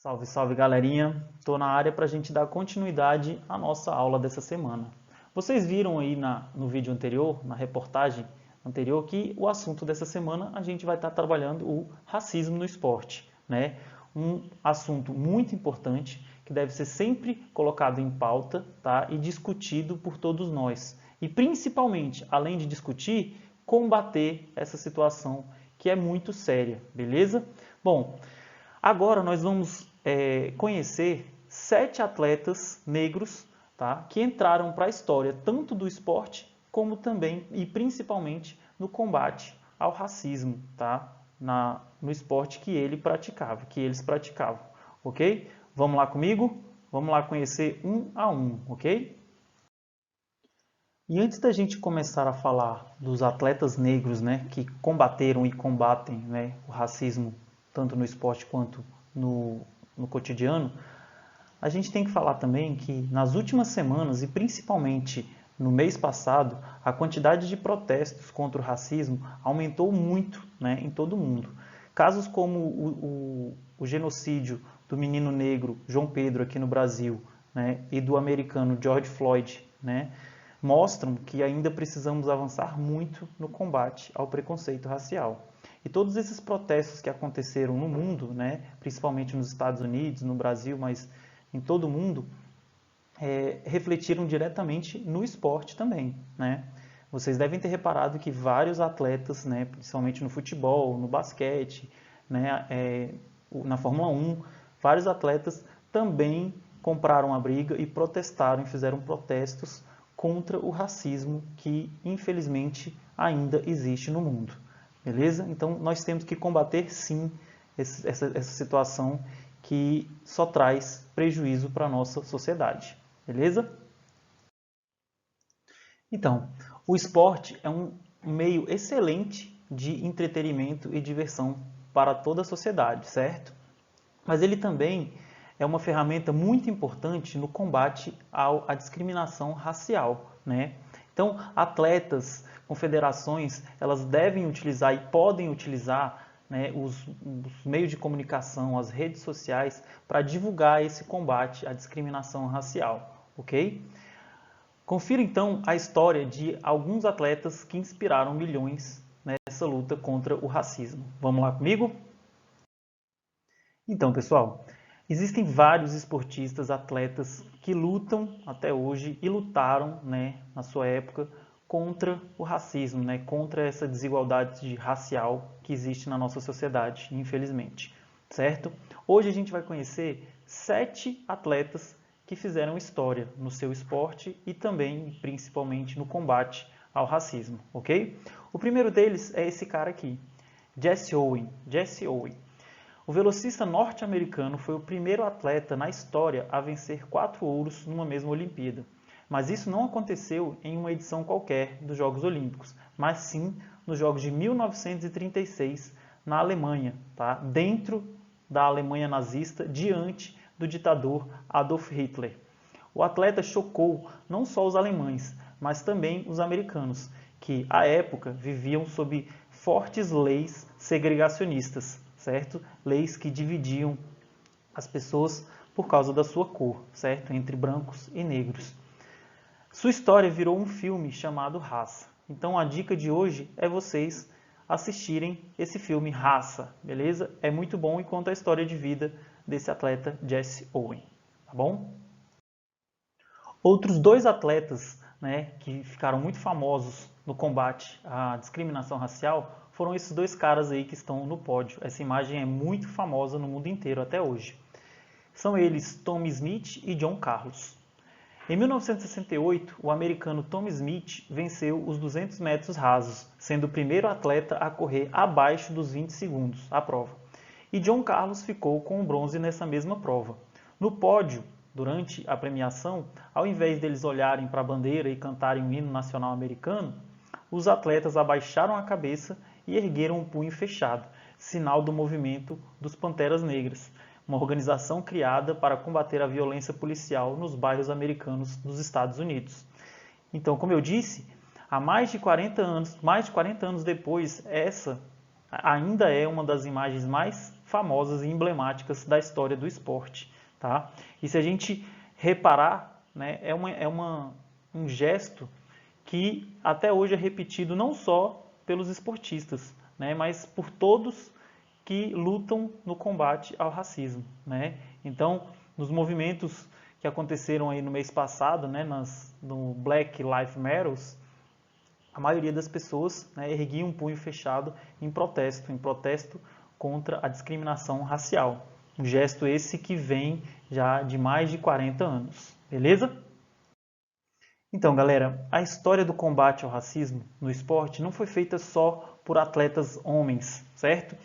Salve, salve galerinha! Estou na área para a gente dar continuidade à nossa aula dessa semana. Vocês viram aí no vídeo anterior, na reportagem anterior, que o assunto dessa semana a gente vai estar trabalhando o racismo no esporte, né? Um assunto muito importante que deve ser sempre colocado em pauta, tá? E discutido por todos nós. E principalmente, além de discutir, combater essa situação que é muito séria, beleza? Bom, agora nós vamos conhecer 7 atletas negros, tá, que entraram para a história tanto do esporte como também e principalmente no combate ao racismo, tá, no esporte que eles praticavam, ok? Vamos lá comigo? Vamos lá conhecer um a um, ok? E antes da gente começar a falar dos atletas negros, né, que combateram e combatem, né, o racismo tanto no esporte quanto no cotidiano, a gente tem que falar também que nas últimas semanas e principalmente no mês passado, a quantidade de protestos contra o racismo aumentou muito, né, em todo o mundo. Casos como o genocídio do menino negro João Pedro aqui no Brasil, né, e do americano George Floyd, né, mostram que ainda precisamos avançar muito no combate ao preconceito racial. E todos esses protestos que aconteceram no mundo, né, principalmente nos Estados Unidos, no Brasil, mas em todo o mundo, refletiram diretamente no esporte também, né? Vocês devem ter reparado que vários atletas, né, principalmente no futebol, no basquete, né, na Fórmula 1, vários atletas também compraram a briga e protestaram e fizeram protestos contra o racismo que, infelizmente, ainda existe no mundo. Beleza? Então, nós temos que combater, sim, essa situação que só traz prejuízo para a nossa sociedade. Beleza? Então, o esporte é um meio excelente de entretenimento e diversão para toda a sociedade, certo? Mas ele também é uma ferramenta muito importante no combate à discriminação racial, né? Então, atletas, confederações, elas devem utilizar e podem utilizar, né, os meios de comunicação, as redes sociais, para divulgar esse combate à discriminação racial, ok? Confira então a história de alguns atletas que inspiraram milhões nessa luta contra o racismo. Vamos lá comigo? Então, pessoal, existem vários esportistas, atletas que lutam até hoje e lutaram, né, na sua época contra o racismo, né, contra essa desigualdade racial que existe na nossa sociedade, infelizmente, certo? Hoje a gente vai conhecer 7 atletas que fizeram história no seu esporte e também, principalmente, no combate ao racismo, ok? O primeiro deles é esse cara aqui, Jesse Owens. Jesse Owens. O velocista norte-americano foi o primeiro atleta na história a vencer 4 ouros numa mesma Olimpíada. Mas isso não aconteceu em uma edição qualquer dos Jogos Olímpicos, mas sim nos Jogos de 1936 na Alemanha, tá? Dentro da Alemanha nazista, diante do ditador Adolf Hitler. O atleta chocou não só os alemães, mas também os americanos, que à época viviam sob fortes leis segregacionistas, certo? Leis que dividiam as pessoas por causa da sua cor, certo? Entre brancos e negros. Sua história virou um filme chamado Raça. Então a dica de hoje é vocês assistirem esse filme Raça, beleza? É muito bom e conta a história de vida desse atleta Jesse Owens, tá bom? Outros 2 atletas, né, que ficaram muito famosos no combate à discriminação racial foram esses 2 caras aí que estão no pódio. Essa imagem é muito famosa no mundo inteiro até hoje. São eles Tommie Smith e John Carlos. Em 1968, o americano Tommie Smith venceu os 200 metros rasos, sendo o primeiro atleta a correr abaixo dos 20 segundos a prova. E John Carlos ficou com o bronze nessa mesma prova. No pódio, durante a premiação, ao invés deles olharem para a bandeira e cantarem o hino nacional americano, os atletas abaixaram a cabeça e ergueram o punho fechado, sinal do movimento dos Panteras Negras, uma organização criada para combater a violência policial nos bairros americanos dos Estados Unidos. Então, como eu disse, há mais de 40 anos depois, essa ainda é uma das imagens mais famosas e emblemáticas da história do esporte. Tá? E se a gente reparar, né, um gesto que até hoje é repetido não só pelos esportistas, né, mas por todos que lutam no combate ao racismo. Né? Então, nos movimentos que aconteceram aí no mês passado, né, no Black Lives Matter, a maioria das pessoas, né, erguia um punho fechado em protesto contra a discriminação racial. Um gesto esse que vem já de mais de 40 anos. Beleza? Então, galera, a história do combate ao racismo no esporte não foi feita só por atletas homens, certo?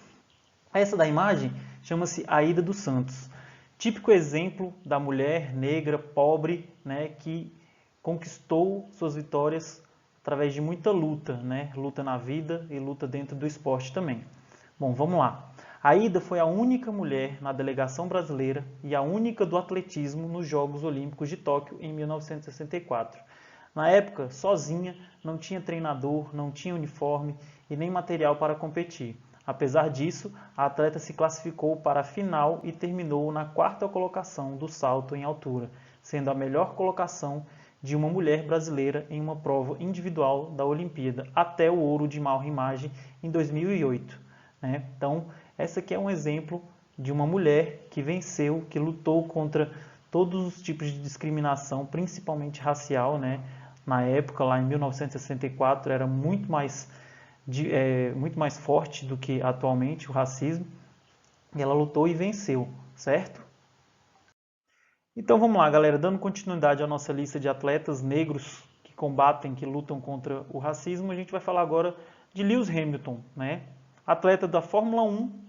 Essa da imagem chama-se Aida dos Santos. Típico exemplo da mulher negra, pobre, né, que conquistou suas vitórias através de muita luta, né? Luta na vida e luta dentro do esporte também. Bom, vamos lá. A Aida foi a única mulher na delegação brasileira e a única do atletismo nos Jogos Olímpicos de Tóquio em 1964. Na época, sozinha, não tinha treinador, não tinha uniforme e nem material para competir. Apesar disso, a atleta se classificou para a final e terminou na 4ª colocação do salto em altura, sendo a melhor colocação de uma mulher brasileira em uma prova individual da Olimpíada, até o ouro de Mauro Imagem em 2008. Né? Então, essa aqui é um exemplo de uma mulher que venceu, que lutou contra todos os tipos de discriminação, principalmente racial. Né? Na época, lá em 1964, era muito mais forte do que atualmente o racismo. E ela lutou e venceu, certo? Então vamos lá, galera, dando continuidade à nossa lista de atletas negros que combatem, que lutam contra o racismo, a gente vai falar agora de Lewis Hamilton, né? Atleta da Fórmula 1.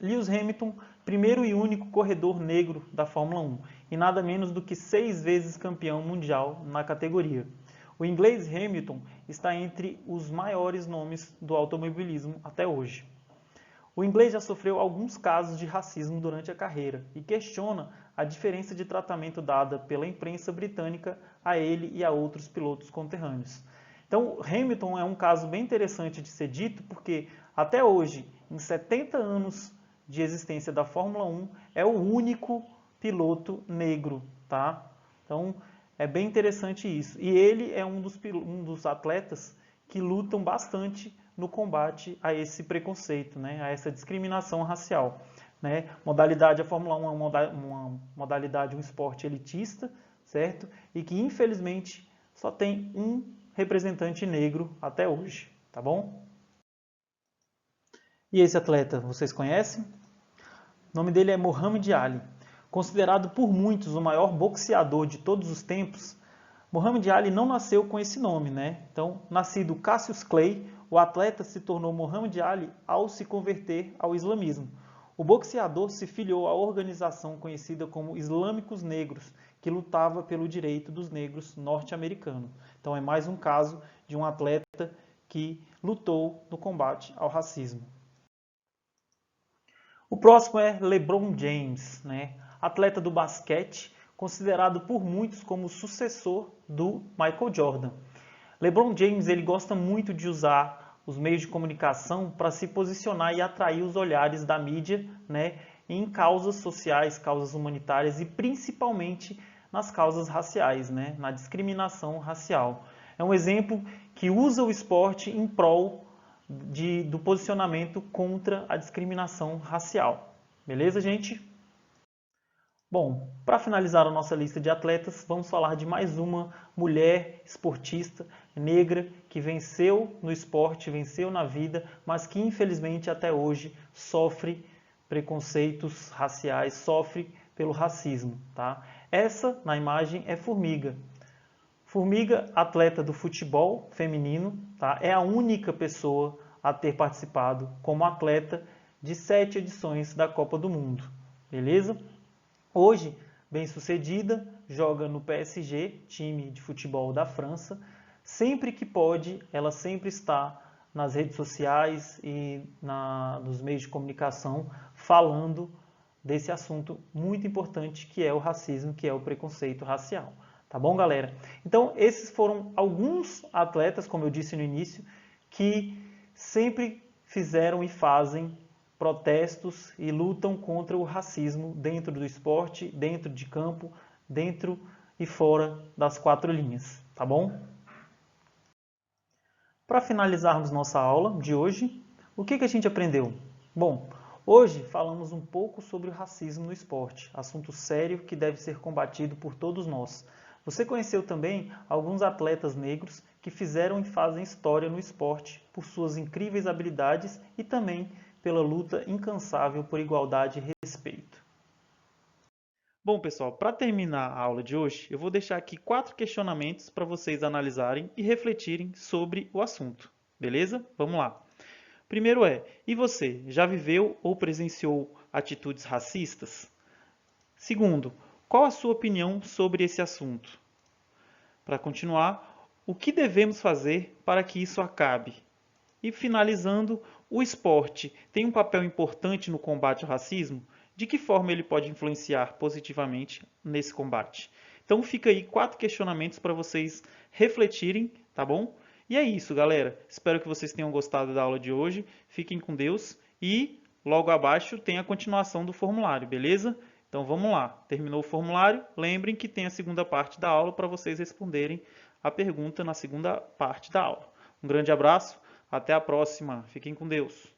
Lewis Hamilton, primeiro e único corredor negro da Fórmula 1 e nada menos do que 6 vezes campeão mundial na categoria. O inglês Hamilton está entre os maiores nomes do automobilismo até hoje. O inglês já sofreu alguns casos de racismo durante a carreira e questiona a diferença de tratamento dada pela imprensa britânica a ele e a outros pilotos conterrâneos. Então, Hamilton é um caso bem interessante de ser dito porque até hoje, em 70 anos de existência da Fórmula 1, é o único piloto negro, tá? Então, é bem interessante isso. E ele é um dos atletas que lutam bastante no combate a esse preconceito, né, a essa discriminação racial. Né? A Fórmula 1 é uma modalidade, um esporte elitista, certo? E que infelizmente só tem um representante negro até hoje, tá bom? E esse atleta, vocês conhecem? O nome dele é Muhammad Ali. Considerado por muitos o maior boxeador de todos os tempos, Muhammad Ali não nasceu com esse nome, né? Então, nascido Cassius Clay, o atleta se tornou Muhammad Ali ao se converter ao islamismo. O boxeador se filiou à organização conhecida como Islâmicos Negros, que lutava pelo direito dos negros norte-americanos. Então, é mais um caso de um atleta que lutou no combate ao racismo. O próximo é LeBron James, né? Atleta do basquete, considerado por muitos como o sucessor do Michael Jordan. LeBron James ele gosta muito de usar os meios de comunicação para se posicionar e atrair os olhares da mídia, né, em causas sociais, causas humanitárias e principalmente nas causas raciais, né, na discriminação racial. É um exemplo que usa o esporte em prol do posicionamento contra a discriminação racial. Beleza, gente? Bom, para finalizar a nossa lista de atletas, vamos falar de mais uma mulher esportista negra que venceu no esporte, venceu na vida, mas que infelizmente até hoje sofre preconceitos raciais, sofre pelo racismo. Tá? Essa, na imagem, é Formiga. Formiga, atleta do futebol feminino, tá? É a única pessoa a ter participado como atleta de 7 edições da Copa do Mundo. Beleza? Hoje, bem-sucedida, joga no PSG, time de futebol da França. Sempre que pode, ela sempre está nas redes sociais e nos meios de comunicação falando desse assunto muito importante que é o racismo, que é o preconceito racial. Tá bom, galera? Então, esses foram alguns atletas, como eu disse no início, que sempre fizeram e fazem protestos e lutam contra o racismo dentro do esporte, dentro de campo, dentro e fora das 4 linhas, tá bom? Para finalizarmos nossa aula de hoje, o que a gente aprendeu? Bom, hoje falamos um pouco sobre o racismo no esporte, assunto sério que deve ser combatido por todos nós. Você conheceu também alguns atletas negros que fizeram e fazem história no esporte por suas incríveis habilidades e também pela luta incansável por igualdade e respeito. Bom, pessoal, para terminar a aula de hoje, eu vou deixar aqui 4 questionamentos para vocês analisarem e refletirem sobre o assunto. Beleza? Vamos lá. Primeiro é, e você, já viveu ou presenciou atitudes racistas? Segundo, qual a sua opinião sobre esse assunto? Para continuar, o que devemos fazer para que isso acabe? E finalizando, o esporte tem um papel importante no combate ao racismo? De que forma ele pode influenciar positivamente nesse combate? Então fica aí 4 questionamentos para vocês refletirem, tá bom? E é isso, galera. Espero que vocês tenham gostado da aula de hoje. Fiquem com Deus e logo abaixo tem a continuação do formulário, beleza? Então vamos lá. Terminou o formulário? Lembrem que tem a segunda parte da aula para vocês responderem a pergunta na segunda parte da aula. Um grande abraço. Até a próxima. Fiquem com Deus.